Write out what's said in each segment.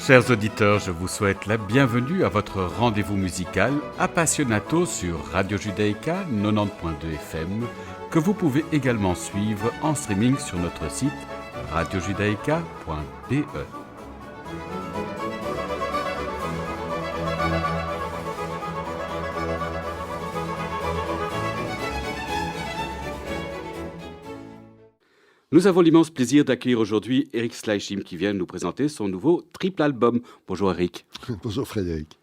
Chers auditeurs, je vous souhaite la bienvenue à votre rendez-vous musical Appassionato sur Radio Judaïka 90.2 FM, que vous pouvez également suivre en streaming sur notre site radiojudaïka.be. Nous avons l'immense plaisir d'accueillir aujourd'hui Eric Sleichim qui vient nous présenter son nouveau triple album. Bonjour Eric. Bonjour Frédéric.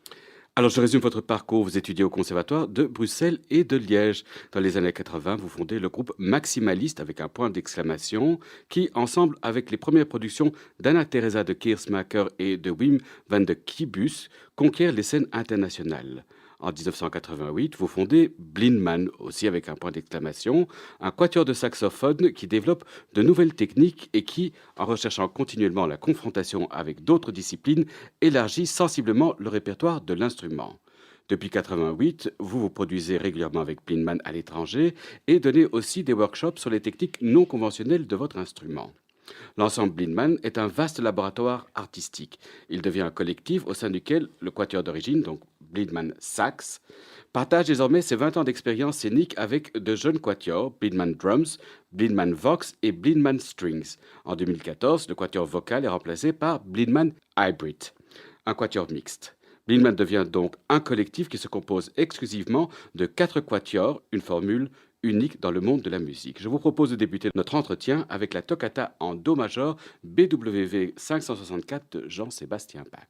Alors je résume votre parcours. Vous étudiez au Conservatoire de Bruxelles et de Liège. Dans les années 80, vous fondez le groupe Maximaliste avec un point d'exclamation qui, ensemble avec les premières productions d'Anna Teresa de Keersmaker et de Wim van de Kiebus, conquiert les scènes internationales. En 1988, vous fondez Blindman, aussi avec un point d'exclamation, un quatuor de saxophone qui développe de nouvelles techniques et qui, en recherchant continuellement la confrontation avec d'autres disciplines, élargit sensiblement le répertoire de l'instrument. Depuis 1988, vous produisez régulièrement avec Blindman à l'étranger et donnez aussi des workshops sur les techniques non conventionnelles de votre instrument. L'ensemble Blindman est un vaste laboratoire artistique. Il devient un collectif au sein duquel le quatuor d'origine, donc Blindman Sax, partage désormais ses 20 ans d'expérience scénique avec de jeunes quatuors, Blindman Drums, Blindman Vox et Blindman Strings. En 2014, le quatuor vocal est remplacé par Blindman Hybrid, un quatuor mixte. Blindman devient donc un collectif qui se compose exclusivement de 4 quatuors, une formule unique dans le monde de la musique. Je vous propose de débuter notre entretien avec la toccata en do majeur BWV 564 de Jean-Sébastien Bach.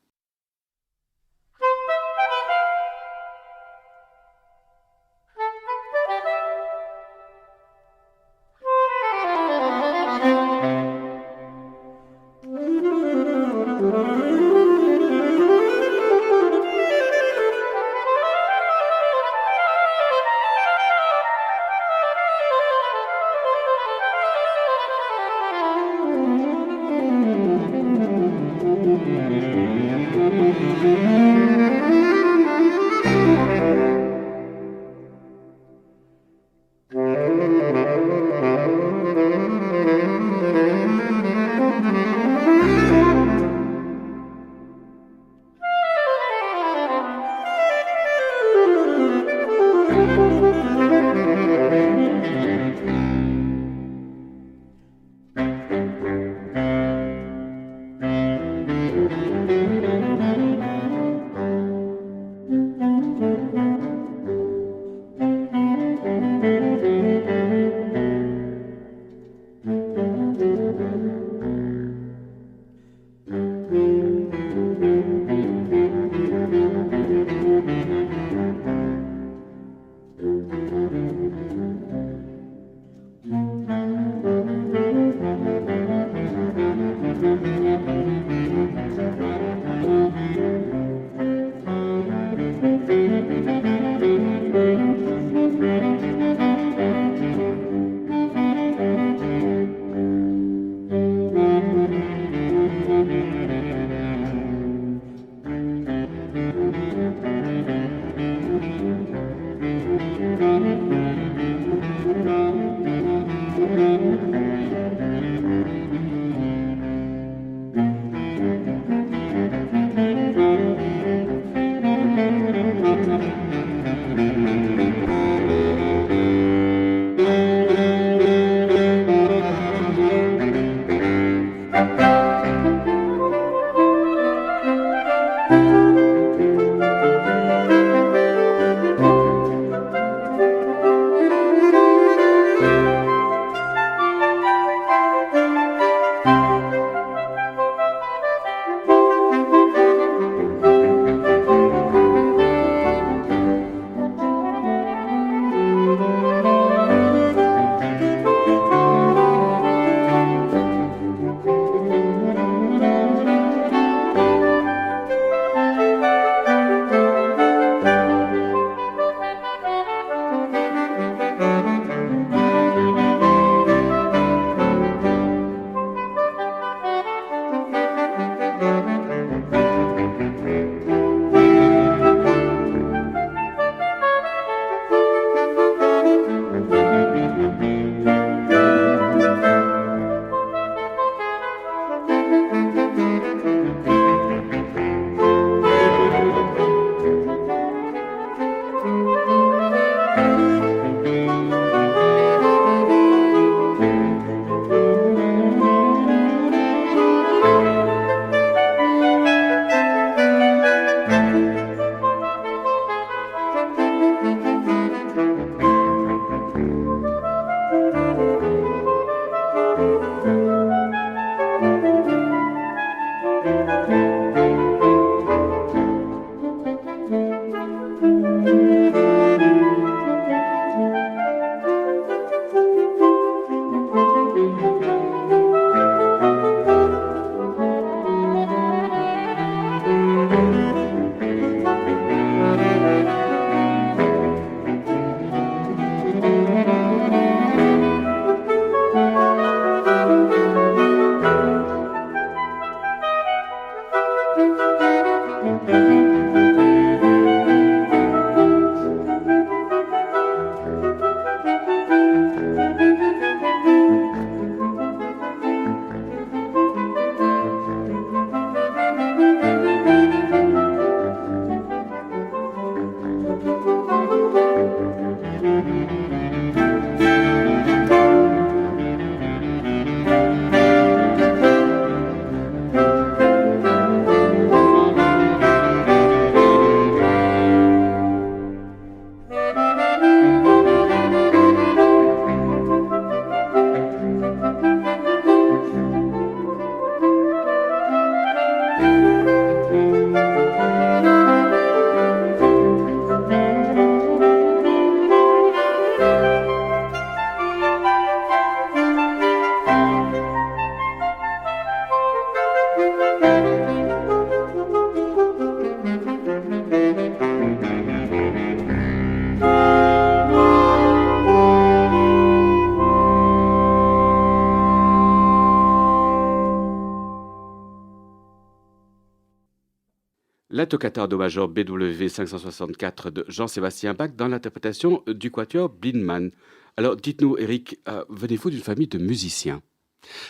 la toccata en do majeur BW 564 de Jean-Sébastien Bach dans l'interprétation du quatuor Blindmann. Alors dites-nous, Eric, venez-vous d'une famille de musiciens?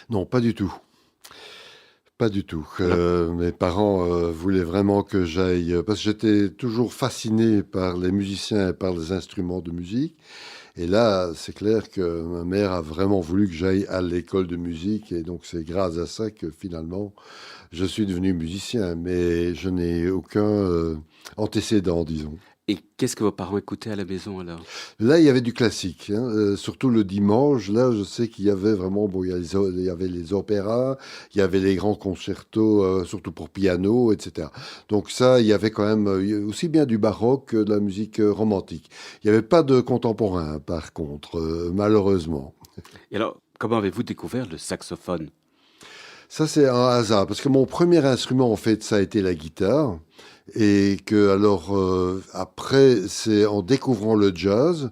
Non, pas du tout. Pas du tout. Alors, Mes parents voulaient vraiment que j'aille, parce que j'étais toujours fasciné par les musiciens et par les instruments de musique. Et là, c'est clair que ma mère a vraiment voulu que j'aille à l'école de musique. Et donc, c'est grâce à ça que finalement, je suis devenu musicien. Mais je n'ai aucun antécédent, disons. et qu'est-ce que vos parents écoutaient à la maison alors? Là, il y avait du classique, hein, surtout le dimanche. Là, je sais qu'il y avait vraiment, bon, il y avait les opéras, il y avait les grands concertos, surtout pour piano, etc. Donc ça, il y avait quand même aussi bien du baroque que de la musique romantique. Il n'y avait pas de contemporain, par contre, malheureusement. Et alors, comment avez-vous découvert le saxophone? Ça, c'est un hasard, parce que mon premier instrument, en fait, ça a été la guitare. Et que, alors, après, c'est en découvrant le jazz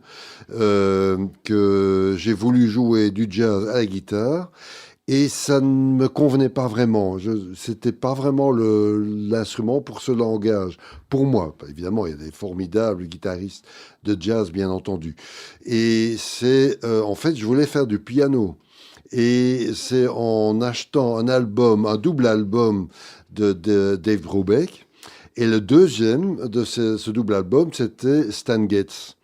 que j'ai voulu jouer du jazz à la guitare. Et ça ne me convenait pas vraiment. C'était pas vraiment l'instrument pour ce langage. Pour moi, évidemment, il y a des formidables guitaristes de jazz, bien entendu. Et c'est, en fait, je voulais faire du piano. Et c'est en achetant un album, un double album de Dave Brubeck. Et le deuxième de ce double album, c'était Stan Getz.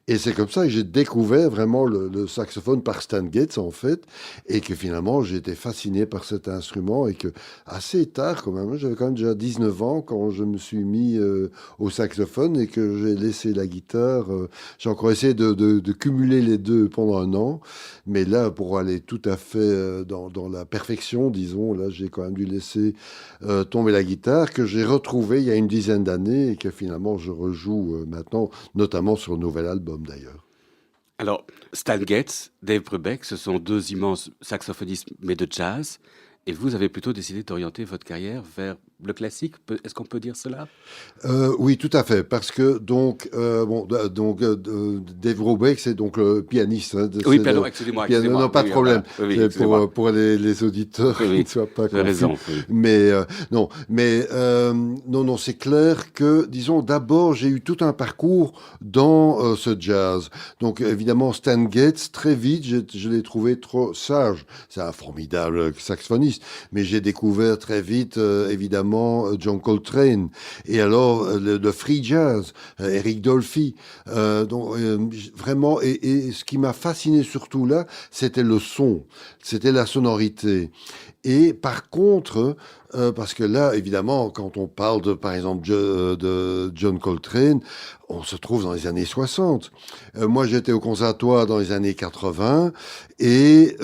Et c'est comme ça que j'ai découvert vraiment le saxophone par Stan Getz, en fait, et que finalement, j'ai été fasciné par cet instrument, et que assez tard, quand même, j'avais quand même déjà 19 ans quand je me suis mis au saxophone et que j'ai laissé la guitare. J'ai encore essayé de cumuler les deux pendant un an, mais là, pour aller tout à fait dans la perfection, disons, là, j'ai quand même dû laisser tomber la guitare, que j'ai retrouvée il y a une dizaine d'années, et que finalement, je rejoue maintenant, notamment sur le nouvel album d'ailleurs. Alors, Stan Getz, Dave Brubeck, ce sont deux immenses saxophonistes, mais de jazz. Et vous avez plutôt décidé d'orienter votre carrière vers le classique. Est-ce qu'on peut dire cela? Oui, tout à fait, parce que donc, bon, Dave Brubeck, c'est donc le pianiste, hein, Oui, c'est pardon, le excusez-moi, piano, non, excusez-moi. pas Oui, de oui, problème, voilà. Oui, oui, c'est excusez-moi. pour les auditeurs Oui, qui ne oui, soient pas vous avez confus. raison. Oui. Mais non, mais non, non, c'est clair que, disons, d'abord, j'ai eu tout un parcours dans ce jazz. Donc, évidemment, Stan Getz, très vite, je l'ai trouvé trop sage. C'est un formidable saxophoniste, mais j'ai découvert très vite, évidemment, John Coltrane. Et alors, le free jazz, Eric Dolphy. Donc, vraiment, et ce qui m'a fasciné surtout là, c'était le son, c'était la sonorité. Et par contre, parce que là, évidemment, quand on parle de, par exemple, de John Coltrane, on se trouve dans les années 60. Moi, j'étais au conservatoire dans les années 80. Et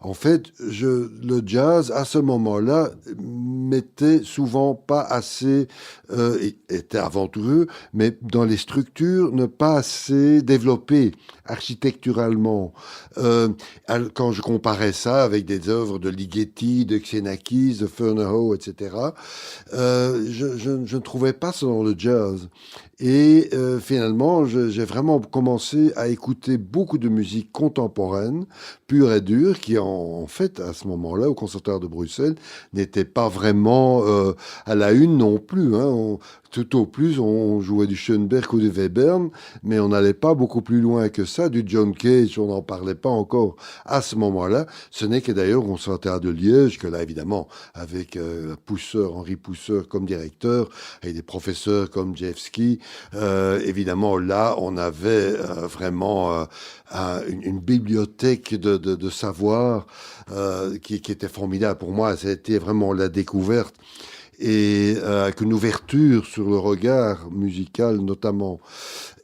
en fait, le jazz, à ce moment-là, m'était souvent pas assez, était aventureux, mais dans les structures, ne pas assez développé architecturalement. Quand je comparais ça avec des œuvres de Ligeti, de Xenakis, de Furneaux, etc., je ne trouvais pas ça dans le jazz. Et finalement, j'ai vraiment commencé à écouter beaucoup de musique contemporaine, pure et dure, qui en fait, à ce moment-là, au Conservatoire de Bruxelles, n'était pas vraiment à la une non plus. Hein. Tout au plus, on jouait du Schoenberg ou du Webern, mais on n'allait pas beaucoup plus loin que ça. Du John Cage, on n'en parlait pas encore à ce moment-là. Ce n'est que d'ailleurs au Conservatoire de Liège, que là, évidemment, avec Pousseur, Henri Pousseur comme directeur, et des professeurs comme Jeffsky, évidemment, là, on avait vraiment une bibliothèque de savoir qui était formidable. Pour moi, c'était vraiment la découverte et avec une ouverture sur le regard musical notamment.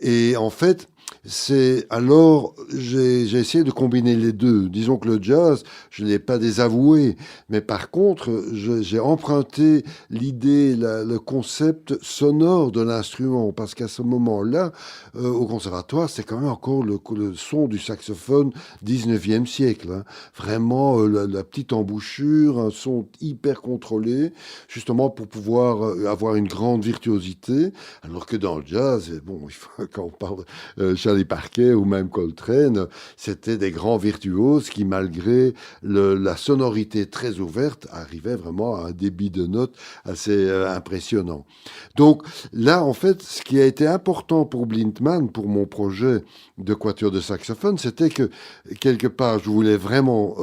Et en fait, c'est alors j'ai essayé de combiner les deux. Disons que le jazz, je ne l'ai pas désavoué, mais par contre, j'ai emprunté l'idée, le concept sonore de l'instrument, parce qu'à ce moment-là, au conservatoire, c'est quand même encore le son du saxophone 19e siècle. Hein. Vraiment, la petite embouchure, un son hyper contrôlé, justement pour pouvoir avoir une grande virtuosité, alors que dans le jazz, bon, quand on parle Charles Charlie Parker ou même Coltrane, c'était des grands virtuoses qui, malgré la sonorité très ouverte, arrivaient vraiment à un débit de notes assez impressionnant. Donc là, en fait, ce qui a été important pour Blindman, pour mon projet de quatuor de saxophone, c'était que, quelque part, je voulais vraiment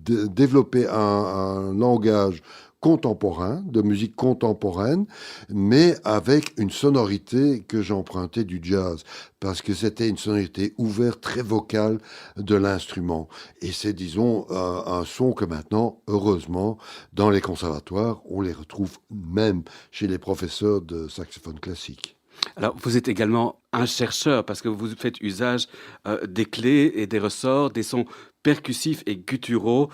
développer un langage contemporain, de musique contemporaine, mais avec une sonorité que j'empruntais du jazz, parce que c'était une sonorité ouverte, très vocale de l'instrument. Et c'est, disons, un son que maintenant, heureusement, dans les conservatoires, on les retrouve même chez les professeurs de saxophone classique. Alors, vous êtes également un chercheur parce que vous faites usage des clés et des ressorts, des sons percussifs et gutturaux.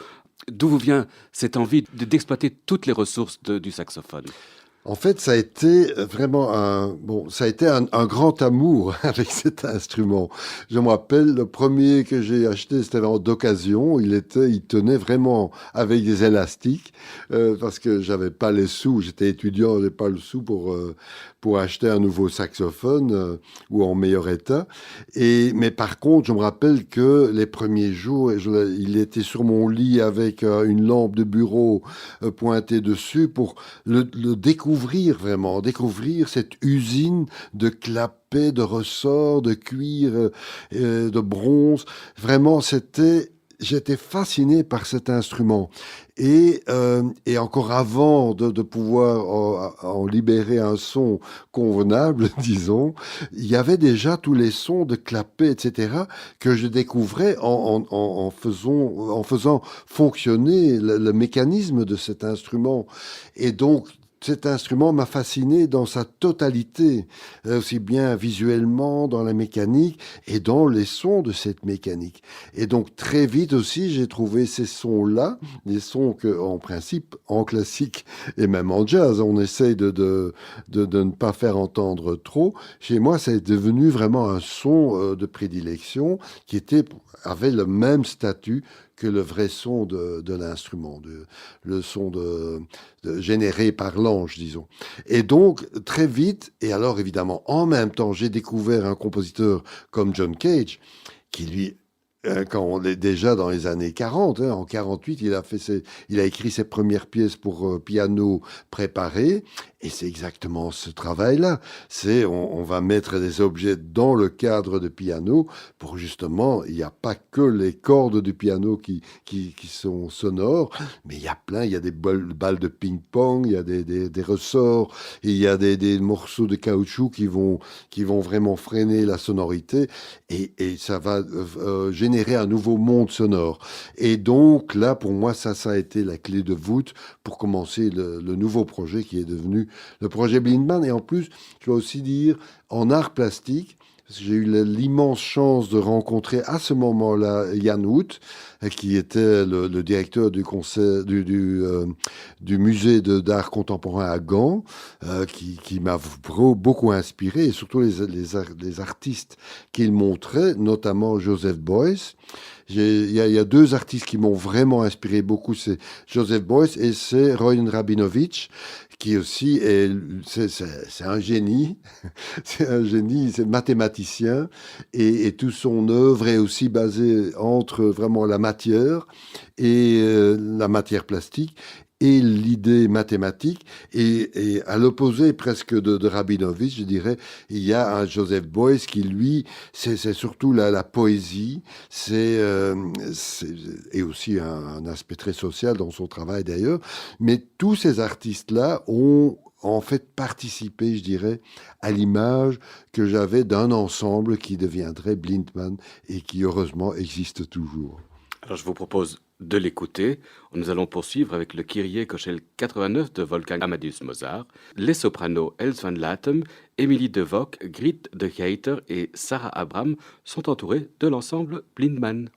D'où vous vient cette envie d'exploiter toutes les ressources du saxophone? En fait, ça a été vraiment un grand amour avec cet instrument. Je me rappelle, le premier que j'ai acheté, c'était d'occasion. Il tenait vraiment avec des élastiques, parce que j'avais pas les sous. J'étais étudiant, j'avais pas le sou pour acheter un nouveau saxophone, ou en meilleur état. Mais par contre, je me rappelle que les premiers jours, il était sur mon lit avec une lampe de bureau pointée dessus pour le découvrir cette usine de clapets, de ressorts, de cuir, de bronze. Vraiment, j'étais fasciné par cet instrument. Et encore avant de pouvoir en libérer un son convenable, disons, il y avait déjà tous les sons de clapets, etc., que je découvrais en faisant fonctionner le mécanisme de cet instrument. Et donc, cet instrument m'a fasciné dans sa totalité, aussi bien visuellement, dans la mécanique et dans les sons de cette mécanique. Et donc très vite aussi, j'ai trouvé ces sons-là, des sons que, en principe, en classique et même en jazz, on essaye de ne pas faire entendre trop. Chez moi, ça est devenu vraiment un son de prédilection qui avait le même statut que le vrai son de l'instrument, le son généré par l'ange, disons. Et donc, très vite, et alors évidemment, en même temps, j'ai découvert un compositeur comme John Cage, qui lui, quand on est déjà dans les années 40, en 48, il a écrit ses premières pièces pour piano préparé, et c'est exactement ce travail-là. On va mettre des objets dans le cadre de piano pour justement, il n'y a pas que les cordes du piano qui sont sonores, mais il y a des balles de ping-pong, il y a des ressorts, il y a des morceaux de caoutchouc qui vont vraiment freiner la sonorité, et ça va générer un nouveau monde sonore. Et donc là, pour moi, ça a été la clé de voûte pour commencer le nouveau projet qui est devenu le projet Blindman. Et en plus, je dois aussi dire, en art plastique, parce que j'ai eu l'immense chance de rencontrer à ce moment-là Jan Hout, qui était le directeur du musée d'art contemporain à Gand, qui m'a beaucoup inspiré, et surtout les artistes qu'il montrait, notamment Joseph Beuys. Il y a deux artistes qui m'ont vraiment inspiré beaucoup, c'est Joseph Beuys et c'est Roy Rabinovich, qui aussi c'est un génie, c'est mathématicien, et toute son œuvre est aussi basée entre vraiment la matière et la matière plastique et l'idée mathématique. Et à l'opposé presque de Rabinovich, je dirais, il y a un Joseph Beuys qui, lui, c'est surtout la poésie, et aussi un aspect très social dans son travail d'ailleurs. Mais tous ces artistes-là ont en fait participé, je dirais, à l'image que j'avais d'un ensemble qui deviendrait Blindman et qui heureusement existe toujours. Alors, je vous propose de l'écouter. Nous allons poursuivre avec le Kyrie Kochel 89 de Wolfgang Amadeus Mozart. Les sopranos Els van Latem, Émilie de Vock, Grit de Geiter et Sarah Abraham sont entourés de l'ensemble Blindman.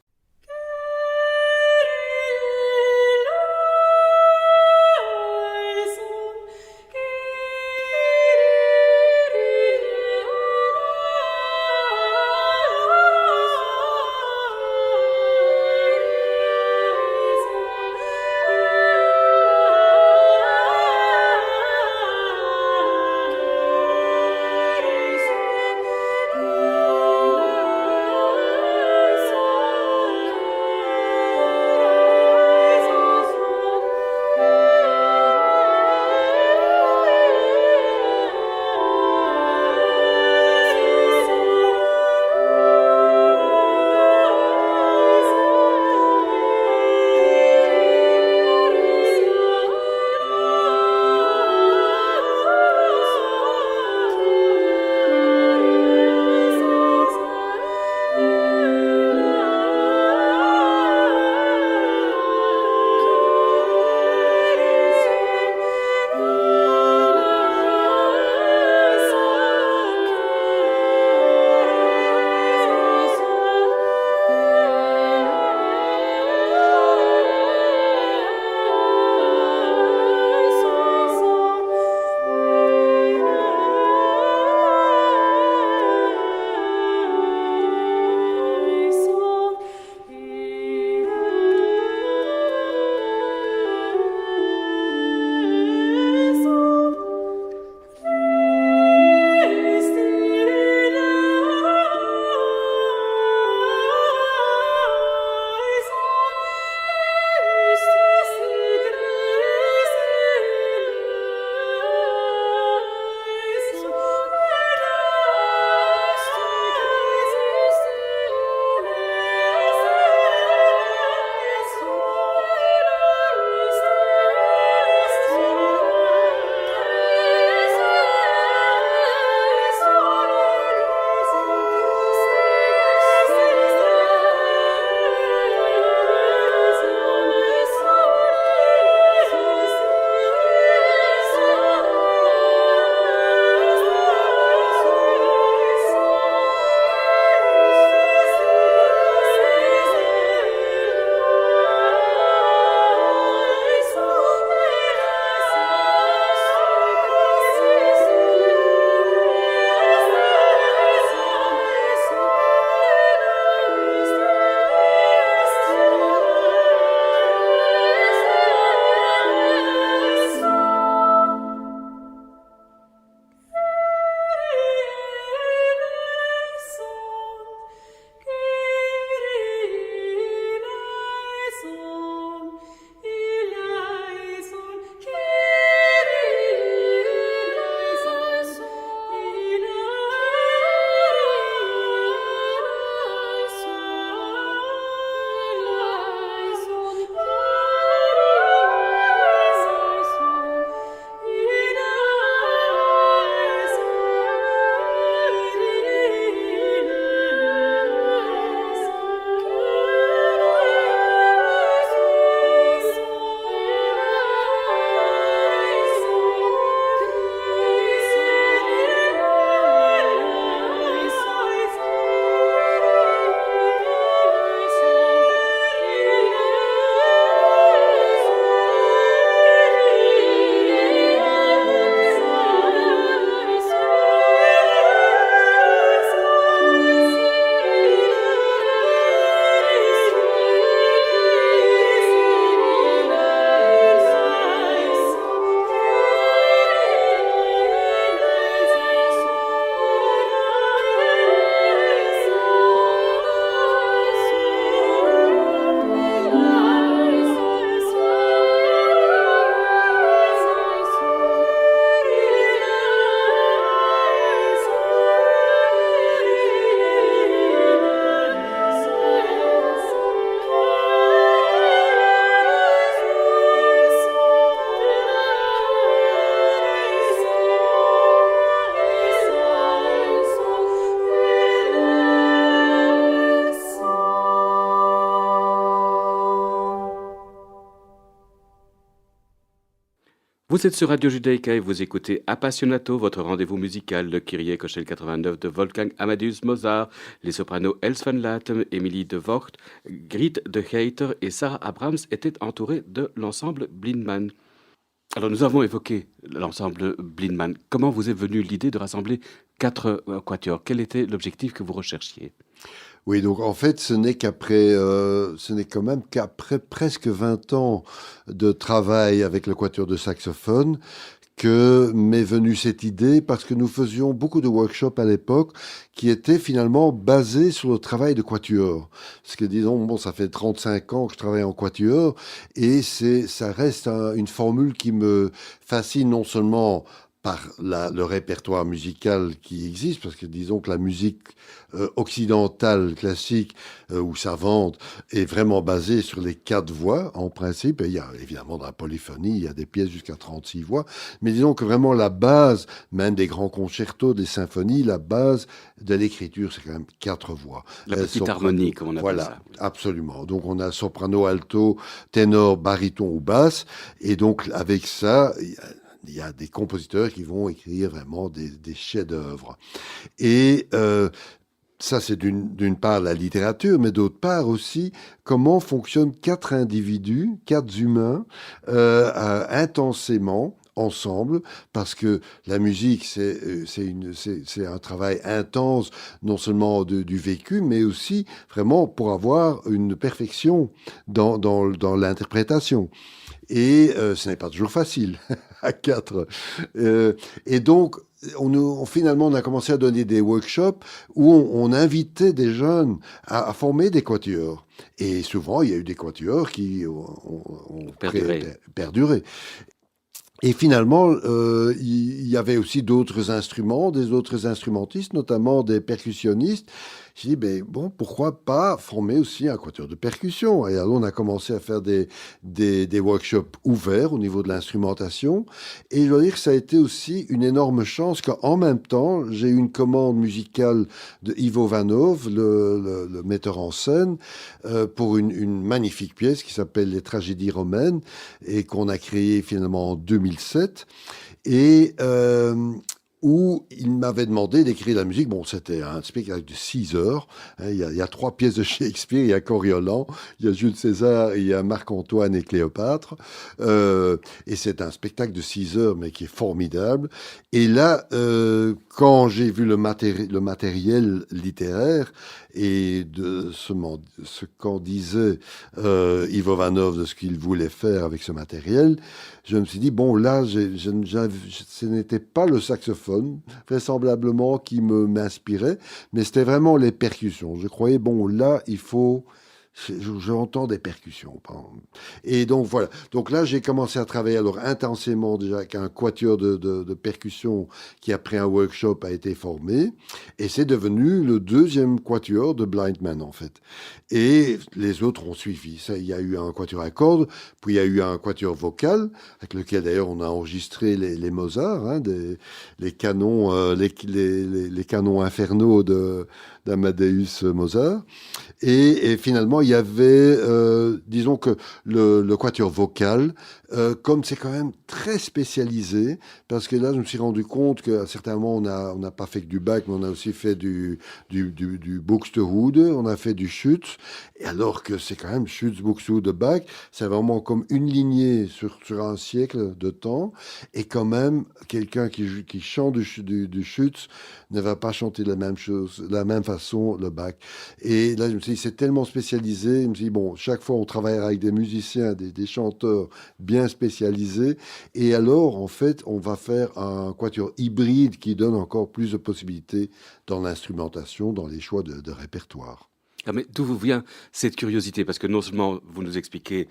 Vous êtes sur Radio Judaïka et vous écoutez Appassionato, votre rendez-vous musical, le Kyrie Kochel 89 de Wolfgang Amadeus Mozart, les sopranos Els van Latem, Émilie de Vogt, Griet de Geiter et Sarah Abrams étaient entourés de l'ensemble Blindman. Alors nous avons évoqué l'ensemble Blindman. Comment vous est venue l'idée de rassembler 4 quatuors? Quel était l'objectif que vous recherchiez? Oui, donc en fait, ce n'est quand même qu'après presque 20 ans de travail avec le quatuor de saxophone que m'est venue cette idée, parce que nous faisions beaucoup de workshops à l'époque qui étaient finalement basés sur le travail de quatuor. Parce que disons, bon, ça fait 35 ans que je travaille en quatuor, et ça reste une formule qui me fascine non seulement par le répertoire musical qui existe, parce que disons que la musique occidentale, classique ou savante est vraiment basée sur les 4 voix en principe. Et il y a évidemment dans la polyphonie, il y a des pièces jusqu'à 36 voix, mais disons que vraiment la base, même des grands concertos, des symphonies, la base de l'écriture, c'est quand même 4 voix. La petite harmonie, comme on appelle voilà, ça. Absolument. Donc on a soprano, alto, ténor, baryton ou basse, et donc avec ça, il y a des compositeurs qui vont écrire vraiment des chefs-d'œuvre. Et ça, c'est d'une part la littérature, mais d'autre part aussi comment fonctionnent 4 individus, 4 humains, intensément ensemble, parce que la musique, c'est un travail intense, non seulement du vécu, mais aussi vraiment pour avoir une perfection dans l'interprétation. Et ce n'est pas toujours facile à 4. Et donc, finalement, on a commencé à donner des workshops où on invitait des jeunes à former des quatuors. Et souvent, il y a eu des quatuors qui ont perduré. Et finalement, il y avait aussi d'autres instruments, des autres instrumentistes, notamment des percussionnistes. J'ai dit, ben, bon, pourquoi pas former aussi un quatuor de percussion? Et alors, on a commencé à faire des workshops ouverts au niveau de l'instrumentation. Et je dois dire que ça a été aussi une énorme chance qu'en même temps, j'ai eu une commande musicale de Ivo Vanov, le metteur en scène, pour une magnifique pièce qui s'appelle Les Tragédies romaines et qu'on a créée finalement en 2007. Et où il m'avait demandé d'écrire la musique. Bon, c'était un spectacle de 6 heures. Il y a 3 pièces de Shakespeare, il y a Coriolan, il y a Jules César, il y a Marc-Antoine et Cléopâtre. Et c'est un spectacle de 6 heures, mais qui est formidable. Et là, quand j'ai vu le matériel littéraire et de ce qu'en disait Ivo Vanov de ce qu'il voulait faire avec ce matériel, je me suis dit, bon, là, ce n'était pas le saxophone, vraisemblablement, qui m'inspirait, mais c'était vraiment les percussions. Je croyais, bon, là, il faut... J'entends des percussions. Et donc, voilà. Donc là, j'ai commencé à travailler alors intensément déjà avec un quatuor de percussions qui, après un workshop, a été formé. Et c'est devenu le 2e quatuor de Blind Man, en fait. Et les autres ont suivi. Ça, il y a eu un quatuor à cordes, puis il y a eu un quatuor vocal, avec lequel d'ailleurs on a enregistré les Mozart, hein, les canons, les canons infernaux d'Amadeus Mozart. Et finalement, il y avait, disons que le quatuor vocal, comme c'est quand même très spécialisé, parce que là, je me suis rendu compte qu'à certains moments, on n'a pas fait que du Bach, mais on a aussi fait du Buxtehude, on a fait du Schütz, et alors que c'est quand même Schütz, Buxtehude, Bach, c'est vraiment comme une lignée sur un siècle de temps, et quand même, quelqu'un qui chante du Schütz ne va pas chanter la même chose, de la même façon, le Bach. Et là, je me suis dit, c'est tellement spécialisé, je me suis dit, bon, chaque fois, on travaillera avec des musiciens, des chanteurs bien spécialisés, et alors, en fait, on va faire un quatuor hybride qui donne encore plus de possibilités dans l'instrumentation, dans les choix de répertoire. Ah, mais d'où vous vient cette curiosité? Parce que non seulement vous nous expliquez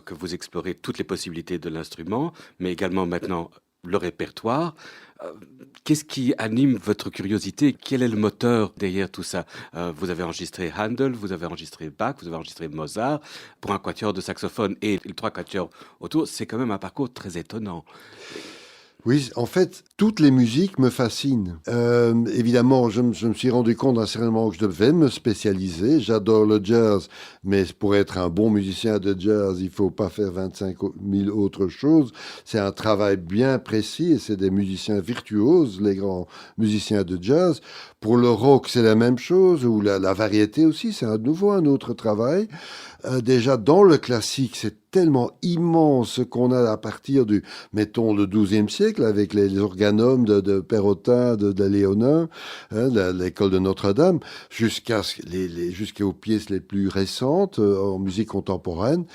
que vous explorez toutes les possibilités de l'instrument, mais également maintenant le répertoire. Qu'est-ce qui anime votre curiosité? Quel est le moteur derrière tout ça? Vous avez enregistré Handel, vous avez enregistré Bach, vous avez enregistré Mozart pour un quatuor de saxophone et les 3 quatuors autour. C'est quand même un parcours très étonnant. Oui, en fait, toutes les musiques me fascinent. Évidemment, je me suis rendu compte à un certain moment que je devais me spécialiser. J'adore le jazz, mais pour être un bon musicien de jazz, il faut pas faire 25 000 autres choses. C'est un travail bien précis et c'est des musiciens virtuoses, les grands musiciens de jazz. Pour le rock, c'est la même chose, ou la variété aussi, c'est à nouveau un autre travail. Déjà, dans le classique, c'est tellement immense ce qu'on a à partir du, mettons, le XIIe siècle, avec les organums de Perrotin, de Léonin, hein, l'école de Notre-Dame, jusqu'aux pièces les plus récentes en musique contemporaine.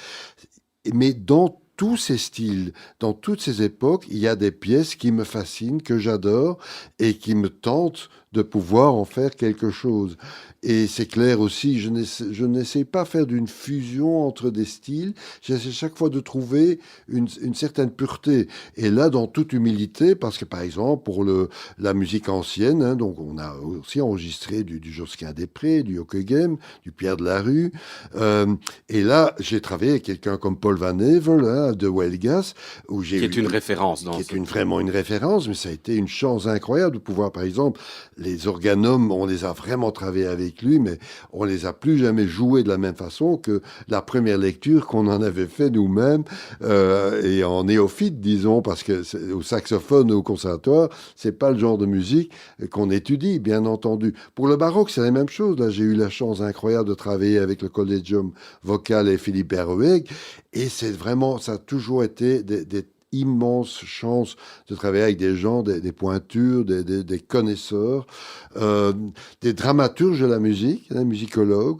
Mais dans tous ces styles, dans toutes ces époques, il y a des pièces qui me fascinent, que j'adore et qui me tentent de pouvoir en faire quelque chose. Et c'est clair aussi, je n'essaie pas faire d'une fusion entre des styles, j'essaie chaque fois de trouver une certaine pureté. Et là, dans toute humilité, parce que par exemple, pour la musique ancienne, hein, donc on a aussi enregistré du Josquin-des-Prés, du Hoekegem, du Pierre de la Rue. Et là, j'ai travaillé avec quelqu'un comme Paul Van Hevel, hein, de Welgas, où j'ai Qui est eu, une référence qui dans est ce... vraiment une référence, mais ça a été une chance incroyable de pouvoir, par exemple, les organums, on les a vraiment travaillés avec lui, mais on les a plus jamais joués de la même façon que la première lecture qu'on en avait fait nous-mêmes, et en néophyte, disons, parce que au saxophone, au conservatoire, c'est pas le genre de musique qu'on étudie, bien entendu. Pour le baroque, c'est la même chose. Là, j'ai eu la chance incroyable de travailler avec le Collegium Vocal et Philippe Herweg, et c'est vraiment, ça a toujours été des immense chance de travailler avec des gens, des pointures, des connaisseurs, euh, des dramaturges de la musicologues.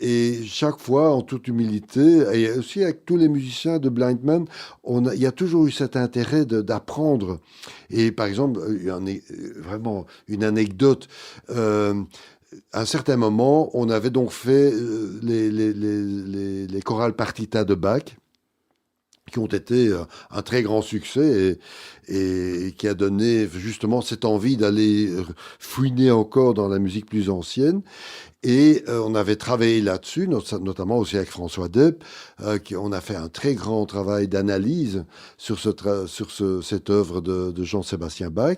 Et chaque fois, en toute humilité, et aussi avec tous les musiciens de Blind Man, il y a toujours eu cet intérêt d'apprendre. Et par exemple, vraiment une anecdote. À un certain moment, on avait donc fait les chorales partita de Bach, qui ont été un très grand succès et qui a donné justement cette envie d'aller fouiner encore dans la musique plus ancienne. Et on avait travaillé là-dessus, notamment aussi avec François Depp, on a fait un très grand travail d'analyse sur, cette œuvre de Jean-Sébastien Bach.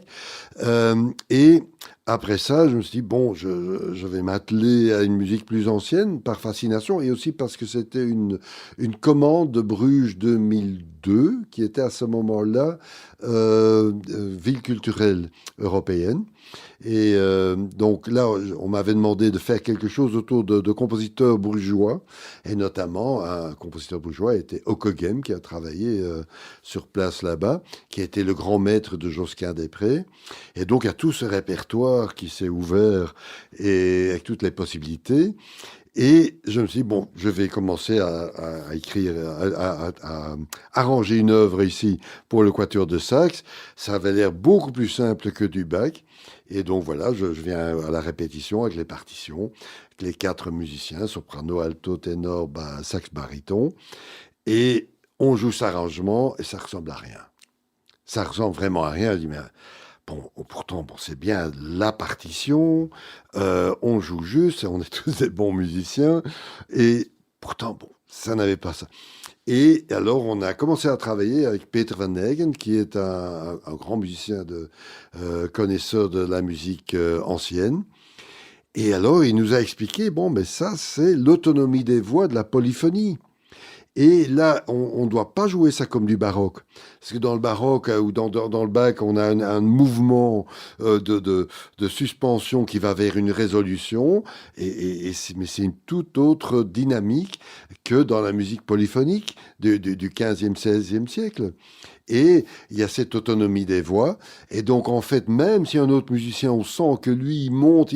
Et après ça, je me suis dit, bon, je vais m'atteler à une musique plus ancienne par fascination et aussi parce que c'était une commande de Bruges 2002 qui était à ce moment-là ville culturelle européenne. Et donc là, on m'avait demandé de faire quelque chose autour de compositeurs bourgeois, et notamment un compositeur bourgeois était Hoekegem, qui a travaillé sur place là-bas, qui a été le grand maître de Josquin-des-Prés. Et donc, il y a tout ce répertoire qui s'est ouvert et avec toutes les possibilités. Et je me suis dit, bon, je vais commencer à écrire, à arranger une œuvre ici pour le Quatuor de Saxe. Ça avait l'air beaucoup plus simple que du Bach. Et donc voilà, je viens à la répétition avec les partitions, avec les 4 musiciens, soprano, alto, ténor, saxe, baryton. Et on joue cet arrangement et ça ressemble à rien. Ça ressemble vraiment à rien. Je dis, mais bon, pourtant, bon, c'est bien la partition, on joue juste, on est tous des bons musiciens, et pourtant, bon, ça n'avait pas ça. Et alors, on a commencé à travailler avec Peter Van Hagen, qui est un grand musicien, connaisseur de la musique ancienne. Et alors, il nous a expliqué, bon, mais ça, c'est l'autonomie des voix de la polyphonie. Et là, on ne doit pas jouer ça comme du baroque. Parce que dans le baroque ou dans le Bach, on a un mouvement de suspension qui va vers une résolution. Mais c'est une toute autre dynamique que dans la musique polyphonique du 15e, 16e siècle. Et il y a cette autonomie des voix. Et donc, en fait, même si un autre musicien, on sent que lui, il monte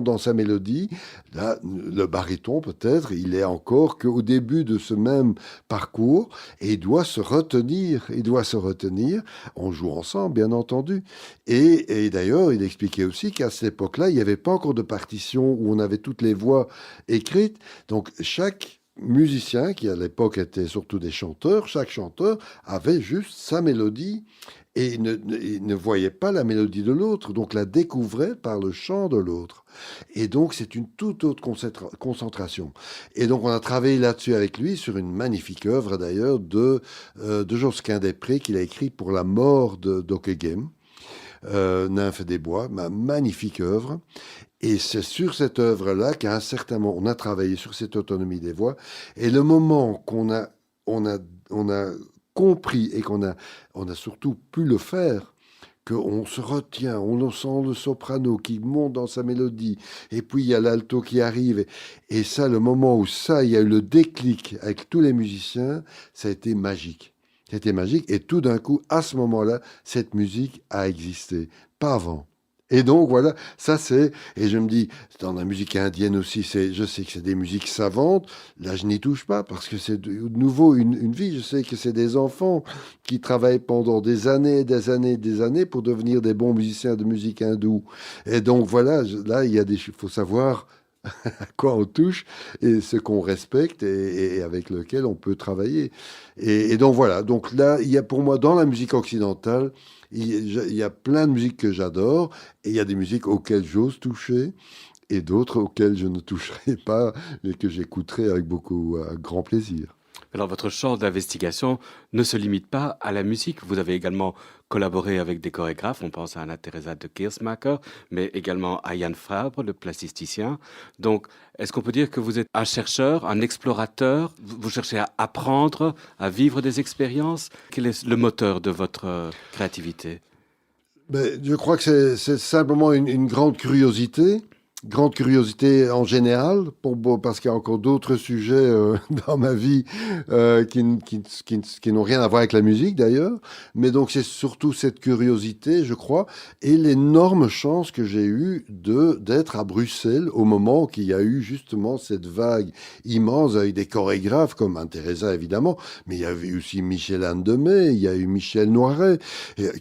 dans sa mélodie, là, le baryton, peut-être, il est encore qu'au début de ce même parcours et il doit se retenir. On joue ensemble, bien entendu. Et d'ailleurs, il expliquait aussi qu'à cette époque-là, il n'y avait pas encore de partition où on avait toutes les voix écrites. Donc, chaque musicien, qui à l'époque étaient surtout des chanteurs, chaque chanteur avait juste sa mélodie et il ne voyait pas la mélodie de l'autre, donc la découvrait par le chant de l'autre. Et donc c'est une toute autre concentration. Et donc on a travaillé là-dessus avec lui sur une magnifique œuvre d'ailleurs de Josquin-des-Prés qu'il a écrit pour la mort de d'Ockeghem. Nymphe des bois, ma magnifique œuvre. Et c'est sur cette œuvre-là qu'à un certain moment, on a travaillé sur cette autonomie des voix. Et le moment on a compris et on a surtout pu le faire, qu'on se retient, on sent le soprano qui monte dans sa mélodie, et puis il y a l'alto qui arrive. Et ça, le moment où ça, il y a eu le déclic avec tous les musiciens, ça a été magique. C'était magique. Et tout d'un coup, à ce moment-là, cette musique a existé. Pas avant. Et donc, voilà, ça c'est... Et je me dis, dans la musique indienne aussi, je sais que c'est des musiques savantes. Là, je n'y touche pas parce que c'est de nouveau une vie. Je sais que c'est des enfants qui travaillent pendant des années, des années, des années pour devenir des bons musiciens de musique hindoue. Et donc, voilà, là, il faut savoir à quoi on touche et ce qu'on respecte et avec lequel on peut travailler. Et donc voilà, donc là, il y a pour moi dans la musique occidentale, il y a plein de musiques que j'adore et il y a des musiques auxquelles j'ose toucher et d'autres auxquelles je ne toucherai pas et que j'écouterai avec beaucoup, grand plaisir. Alors, votre champ d'investigation ne se limite pas à la musique. Vous avez également collaboré avec des chorégraphes. On pense à Anna-Teresa de Keersmacher, mais également à Yann Fabre, le plasticien. Donc, est-ce qu'on peut dire que vous êtes un chercheur, un explorateur? Vous cherchez à apprendre, à vivre des expériences? Quel est le moteur de votre créativité? Ben, je crois que c'est simplement une grande curiosité. Grande curiosité en général, parce qu'il y a encore d'autres sujets dans ma vie qui n'ont rien à voir avec la musique d'ailleurs. Mais donc c'est surtout cette curiosité, je crois, et l'énorme chance que j'ai eue d'être à Bruxelles au moment qu'il y a eu justement cette vague immense avec des chorégraphes comme Anne-Teresa évidemment, mais il y avait aussi Michel Andemey, il y a eu Michel Noiret,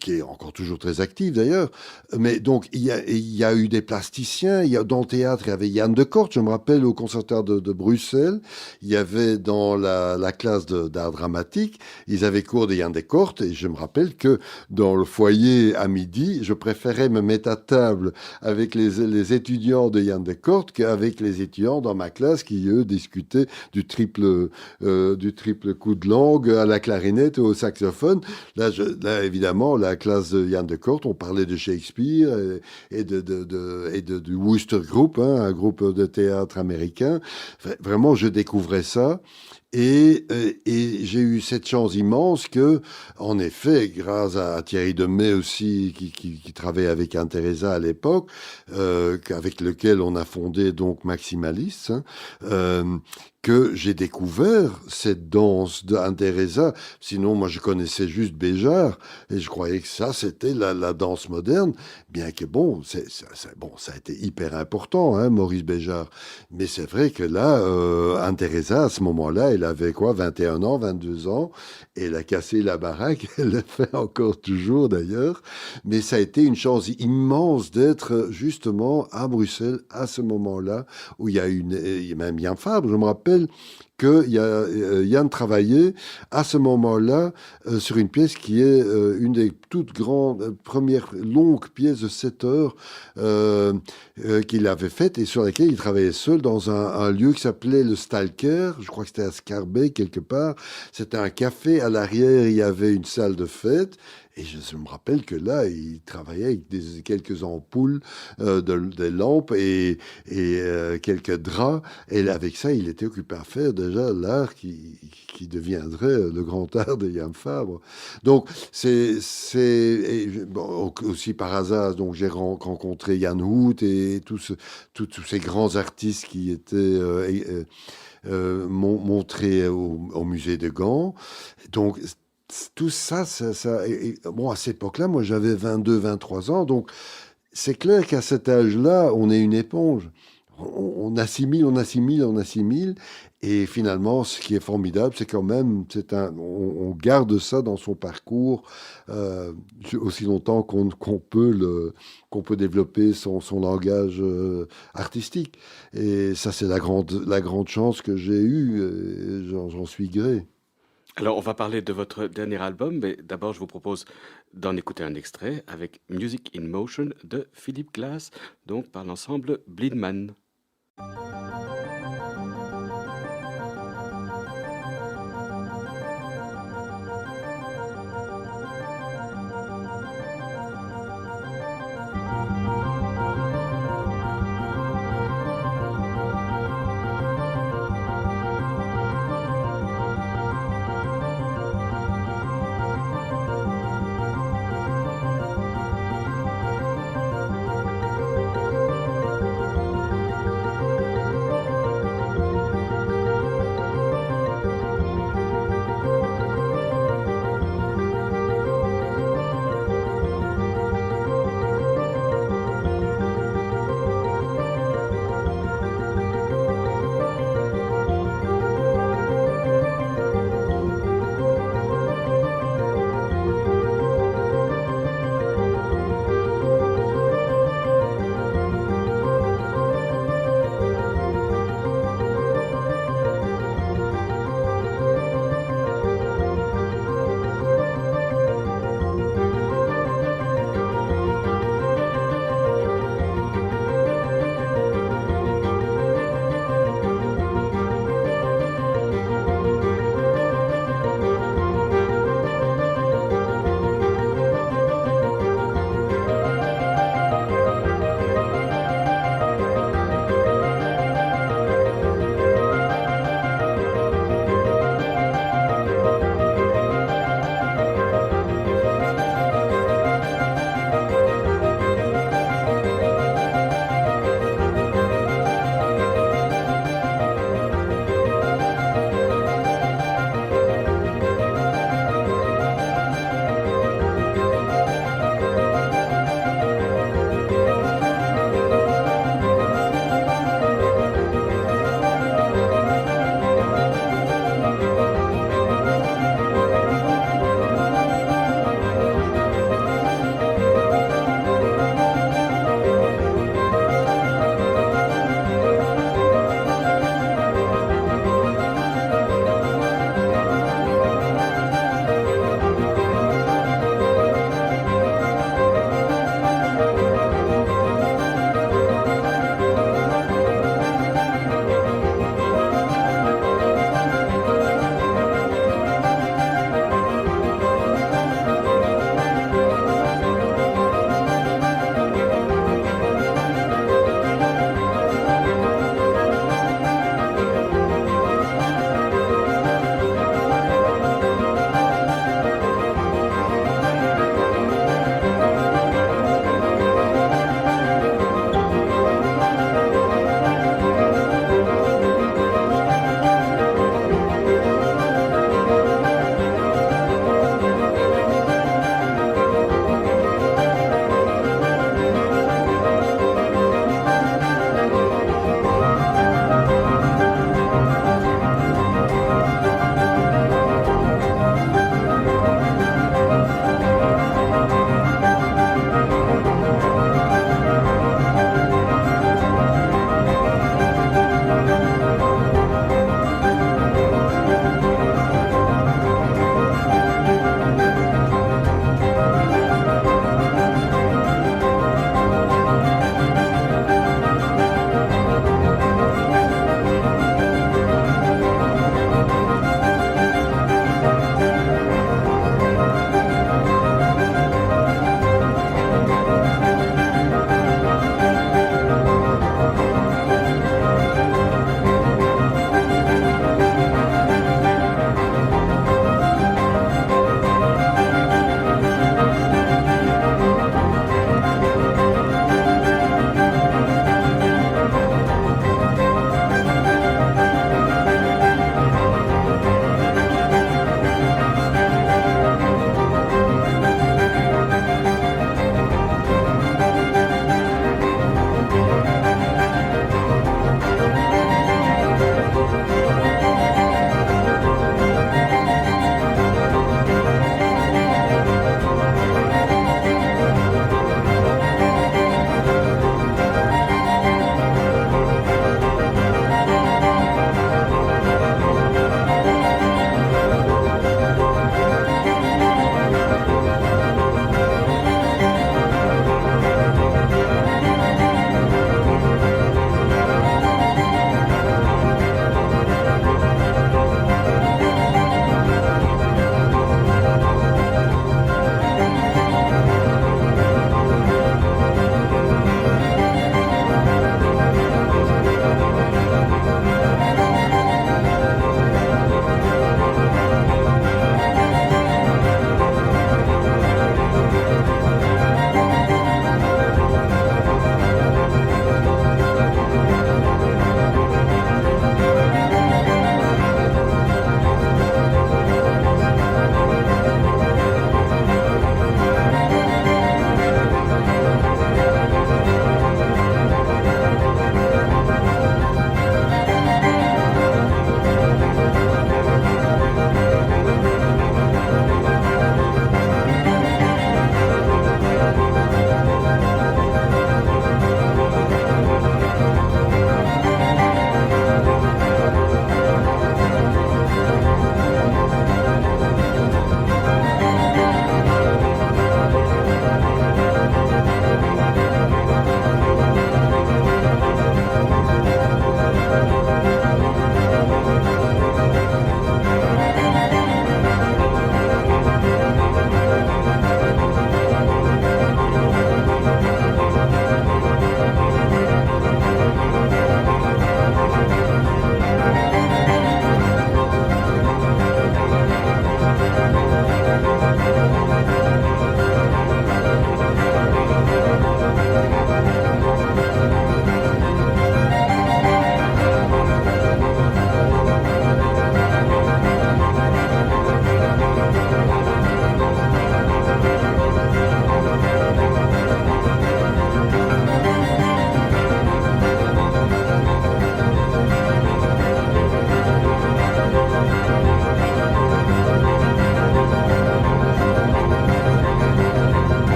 qui est encore toujours très actif d'ailleurs. Mais donc il y a eu des plasticiens, dans le théâtre, il y avait Yann Decorte, je me rappelle, au Conservatoire de Bruxelles. Il y avait dans la classe d'art dramatique, ils avaient cours de Yann Decorte, et je me rappelle que dans le foyer à midi, je préférais me mettre à table avec les étudiants de Yann Decorte qu'avec les étudiants dans ma classe qui, eux, discutaient du triple coup de langue à la clarinette ou au saxophone. Là, évidemment, la classe de Yann Decorte, on parlait de Shakespeare et du Wooster Group, hein, un groupe de théâtre américain. Vraiment, je découvrais ça. Et j'ai eu cette chance immense que, en effet, grâce à Thierry Demey aussi, qui travaillait avec Anne-Teresa à l'époque, avec lequel on a fondé donc Maximaliste, hein, que j'ai découvert cette danse d'Anne-Teresa. Sinon, moi, je connaissais juste Béjart, et je croyais que ça, c'était la danse moderne, bien que, bon, ça a été hyper important, hein, Maurice Béjart. Mais c'est vrai que là, Anne-Teresa, à ce moment-là, elle avait quoi, 21 ans, 22 ans, et elle a cassé la baraque, elle le fait encore toujours d'ailleurs, mais ça a été une chance immense d'être justement à Bruxelles à ce moment-là, où il y a même Yann Fabre, je me rappelle, que Yann travaillait à ce moment-là sur une pièce qui est une des toutes grandes, premières longues pièces de 7 heures qu'il avait faite et sur laquelle il travaillait seul dans un lieu qui s'appelait le Stalker. Je crois que c'était à Scarbeck quelque part. C'était un café. À l'arrière, il y avait une salle de fête. Et je me rappelle que là, il travaillait avec quelques ampoules, des lampes et quelques draps. Et avec ça, il était occupé à faire déjà l'art qui deviendrait le grand art de Yann Fabre. Donc, bon, aussi par hasard, donc j'ai rencontré Yann Hout et tous ces grands artistes qui étaient montrés au musée de Gand. Donc, tout ça, bon, à cette époque-là, moi j'avais 22, 23 ans, donc c'est clair qu'à cet âge-là, on est une éponge. On assimile, on assimile, on assimile, et finalement, ce qui est formidable, c'est quand même, on garde ça dans son parcours aussi longtemps qu'on peut développer son langage artistique. Et ça, c'est la grande chance que j'ai eue, et j'en suis gré. Alors, on va parler de votre dernier album, mais d'abord, je vous propose d'en écouter un extrait avec Music in Motion de Philip Glass, donc par l'ensemble Blindman.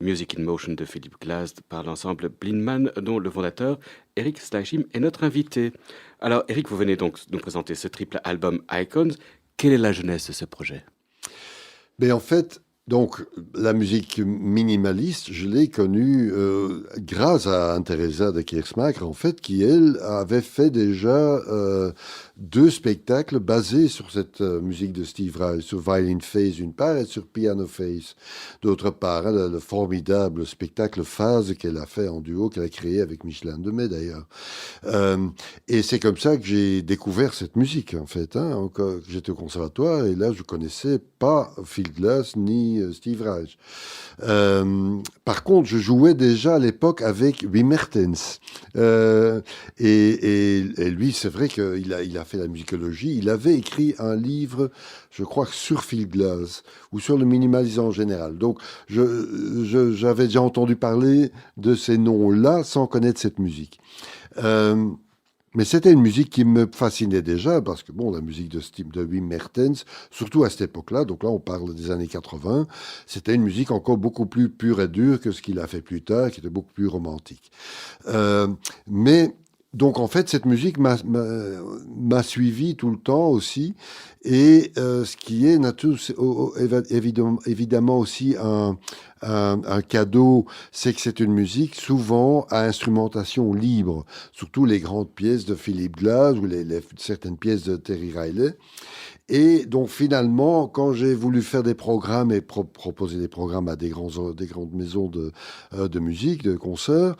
Music in Motion de Philip Glass par l'ensemble Blindman, dont le fondateur Eric Steichim est notre invité. Alors Eric, vous venez donc nous présenter ce triple album Icons. Quelle est la jeunesse de ce projet? Mais en fait, donc, la musique minimaliste, je l'ai connue grâce à Anne-Theresa de Keersmaeker, en fait, qui, elle, avait fait déjà 2 spectacles basés sur cette musique de Steve Reich, sur Violin Phase d'une part et sur Piano Phase d'autre part. Hein, le formidable spectacle Phase qu'elle a fait en duo, qu'elle a créé avec Michelin Demey, d'ailleurs. Et c'est comme ça que j'ai découvert cette musique, en fait. Hein, j'étais au conservatoire et là, je connaissais pas Phil Glass ni Steve Reich. Par contre, je jouais déjà à l'époque avec Wim Mertens. Et lui, c'est vrai qu'il a fait la musicologie. Il avait écrit un livre, je crois, sur Phil Glass ou sur le minimalisme en général. Donc, j'avais déjà entendu parler de ces noms-là sans connaître cette musique. Mais c'était une musique qui me fascinait déjà, parce que, bon, la musique de Wim Mertens, surtout à cette époque-là, donc là, on parle des années 80, c'était une musique encore beaucoup plus pure et dure que ce qu'il a fait plus tard, qui était beaucoup plus romantique. Mais, donc, en fait, cette musique m'a suivi tout le temps aussi, et ce qui est évidemment aussi un cadeau, c'est que c'est une musique souvent à instrumentation libre, surtout les grandes pièces de Philip Glass ou certaines pièces de Terry Riley. Et donc finalement, quand j'ai voulu faire des programmes et proposer des programmes à des grandes maisons de musique, de concerts,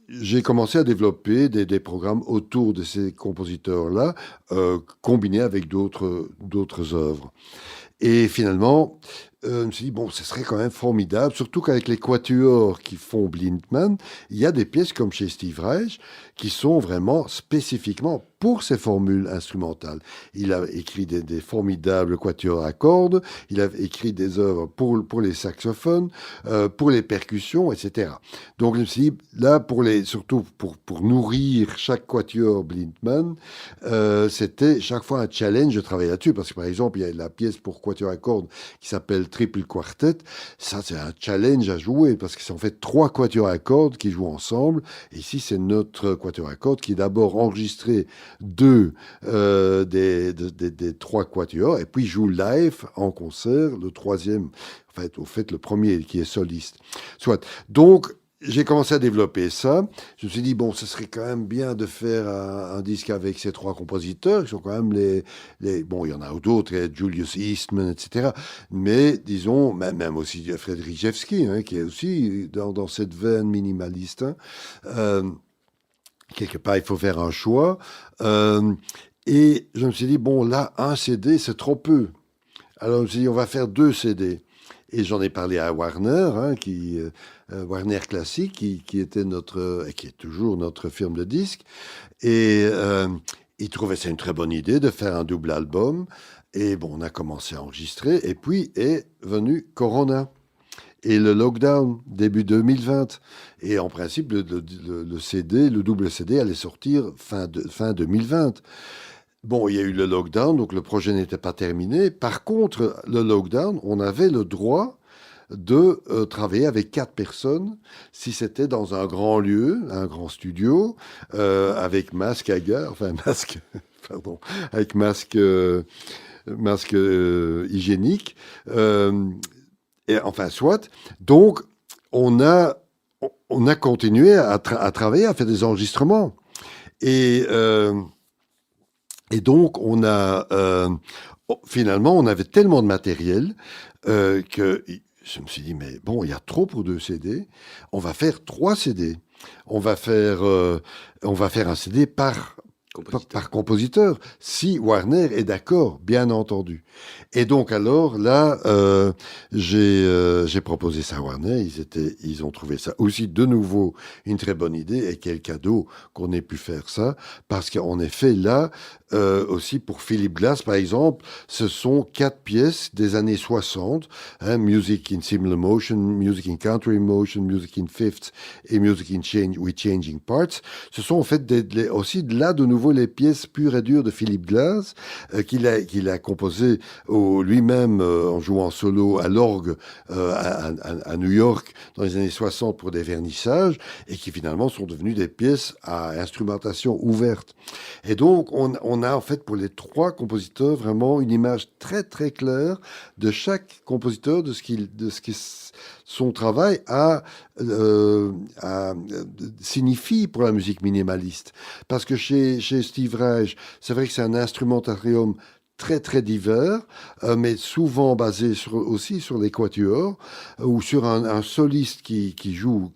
j'ai commencé à développer des programmes autour de ces compositeurs-là, combinés avec d'autres œuvres. Et finalement, je me suis dit, bon, ce serait quand même formidable, surtout qu'avec les quatuors qui font Blindman, il y a des pièces comme chez Steve Reich qui sont vraiment spécifiquement pour ces formules instrumentales. Il a écrit des formidables quatuors à cordes, il a écrit des œuvres pour les saxophones, pour les percussions, etc. Donc je me suis dit, là, surtout pour nourrir chaque quatuor Blindman, c'était chaque fois un challenge de travailler là-dessus, parce que par exemple, il y a la pièce pour quatuor à cordes qui s'appelle Triple Quartet. Ça, c'est un challenge à jouer, parce que c'est en fait 3 quatuors à cordes qui jouent ensemble. Et ici, c'est notre quatuor à cordes qui est d'abord enregistré 2 des 3 quatuors, et puis joue live en concert le troisième, au fait le premier qui est soliste. Soit. Donc, j'ai commencé à développer ça. Je me suis dit, bon, ce serait quand même bien de faire un disque avec ces 3 compositeurs, qui sont quand même bon, il y en a d'autres, Julius Eastman, etc. Mais, disons, même aussi Frederichevski, hein, qui est aussi dans cette veine minimaliste. Hein. Quelque part, il faut faire un choix. Et je me suis dit, bon, là, un CD, c'est trop peu. Alors, je me suis dit, on va faire 2 CD. Et j'en ai parlé à Warner, hein, Warner Classic, qui était qui est toujours notre firme de disques. Et il trouvait ça une très bonne idée de faire un double album. Et bon, on a commencé à enregistrer. Et puis est venu Corona. Et le lockdown, début 2020. Et en principe, le CD, le double CD allait sortir fin 2020. Bon, il y a eu le lockdown, donc le projet n'était pas terminé. Par contre, le lockdown, on avait le droit de travailler avec 4 personnes si c'était dans un grand lieu, un grand studio, avec masque à gare, pardon, avec masque hygiénique. Et enfin, soit. Donc, on a continué à travailler, à faire des enregistrements. Et donc, finalement, on avait tellement de matériel que je me suis dit, mais bon, il y a trop pour 2 CD. On va faire 3 CD. On va faire un CD par compositeur, si Warner est d'accord, bien entendu. Et donc alors là, j'ai proposé ça à Warner, ils ont trouvé ça aussi de nouveau une très bonne idée, et quel cadeau qu'on ait pu faire ça, parce qu'en effet là, Aussi pour Philip Glass, par exemple, ce sont 4 pièces des années 60, hein, Music in Similar Motion, Music in Country Motion, Music in Fifths et Music in Change with Changing Parts. Ce sont en fait aussi là de nouveau les pièces pures et dures de Philip Glass qu'il a composées lui-même en jouant solo à l'orgue à New York dans les années 60 pour des vernissages et qui finalement sont devenues des pièces à instrumentation ouverte. Et donc, on a en fait pour les 3 compositeurs vraiment une image très très claire de chaque compositeur, de ce qui son travail signifie pour la musique minimaliste. Parce que chez Steve Reich, c'est vrai que c'est un instrumentarium très très divers, mais souvent basé aussi sur les quatuors ou sur un soliste qui joue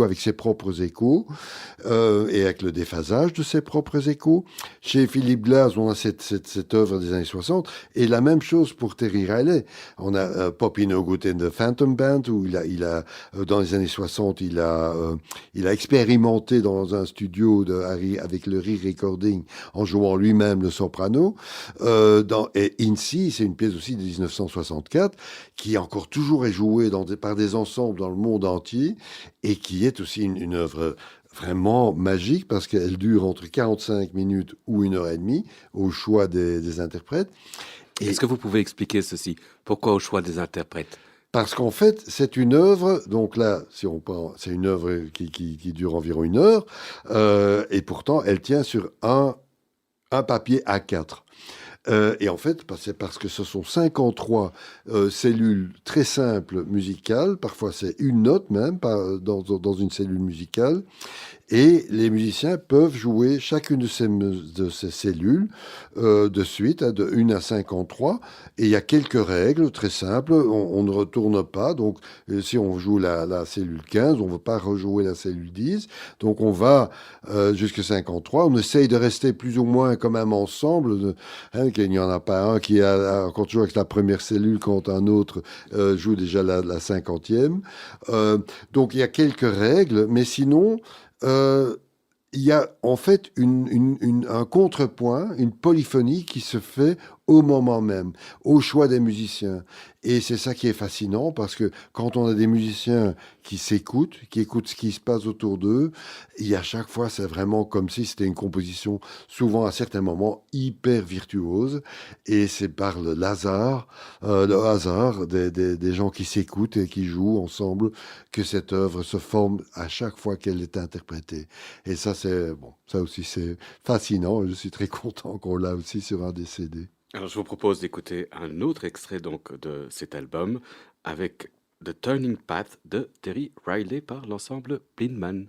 avec ses propres échos et avec le déphasage de ses propres échos. Chez Philip Glass, on a cette œuvre des années 60 et la même chose pour Terry Riley. On a Poppy No Good and the Phantom Band où dans les années 60, il a expérimenté dans un studio avec le Re-Recording en jouant lui-même le soprano. Et Incy, c'est une pièce aussi de 1964 qui encore toujours est jouée par des ensembles dans le monde entier et qui est aussi une œuvre vraiment magique parce qu'elle dure entre 45 minutes ou 1 heure et demie au choix des interprètes. Est-ce que vous pouvez expliquer ceci? Pourquoi au choix des interprètes? Parce qu'en fait, c'est une œuvre, donc là, si on prend, c'est une œuvre qui dure environ 1 heure, et pourtant, elle tient sur un papier A4. Et en fait, c'est parce que ce sont 53 cellules très simples musicales, parfois c'est une note même dans une cellule musicale, et les musiciens peuvent jouer chacune de ces cellules de suite, hein, de 1 à 53. Et il y a quelques règles très simples. On ne retourne pas. Donc, si on joue la cellule 15, on ne veut pas rejouer la cellule 10. Donc, on va jusqu'à 53. On essaye de rester plus ou moins quand même ensemble. Hein, qu'il n'y en a pas un qui a encore toujours avec la première cellule quand un autre joue déjà la 50e. Donc, il y a quelques règles. Mais sinon... il y a en fait un contrepoint, une polyphonie qui se fait au moment même, au choix des musiciens. Et c'est ça qui est fascinant parce que quand on a des musiciens qui s'écoutent, qui écoutent ce qui se passe autour d'eux, et à chaque fois, c'est vraiment comme si c'était une composition, souvent à certains moments, hyper virtuose. Et c'est par le hasard des gens qui s'écoutent et qui jouent ensemble que cette œuvre se forme à chaque fois qu'elle est interprétée. Et ça, ça aussi, c'est fascinant. Je suis très content qu'on l'a aussi sur un des CD. Alors, je vous propose d'écouter un autre extrait donc de cet album avec The Turning Path de Terry Riley par l'ensemble Blindman.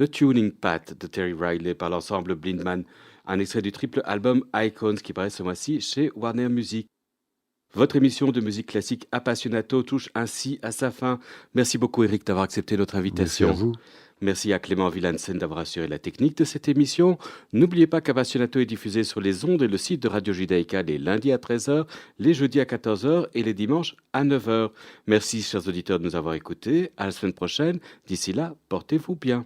The Tuning Path de Terry Riley par l'ensemble Blindman, un extrait du triple album Icons qui paraît ce mois-ci chez Warner Music. Votre émission de musique classique Appassionato touche ainsi à sa fin. Merci beaucoup Eric d'avoir accepté notre invitation. Merci à vous. Merci à Clément Villansen d'avoir assuré la technique de cette émission. N'oubliez pas qu'Appassionato est diffusé sur les ondes et le site de Radio Judaïka les lundis à 13h, les jeudis à 14h et les dimanches à 9h. Merci chers auditeurs de nous avoir écoutés. À la semaine prochaine. D'ici là, portez-vous bien.